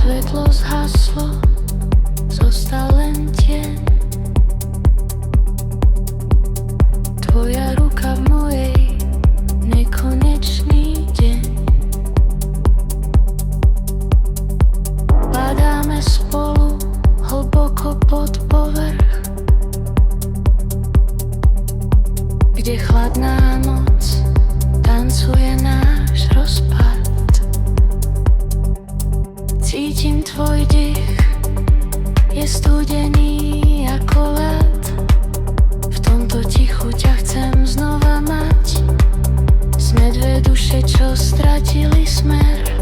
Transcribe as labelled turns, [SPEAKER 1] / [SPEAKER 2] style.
[SPEAKER 1] Svetlo zhaslo, zostal len tieň. Tvoja ruka v mojej, nekonečný deň. Padáme spolu hlboko pod povrch, kde chladná noc tancuje náš rozpad. Cítim tvoj dých, je studený ako ľad. V tomto tichu ťa chcem znova mať. Sme dve duše, čo stratili smer.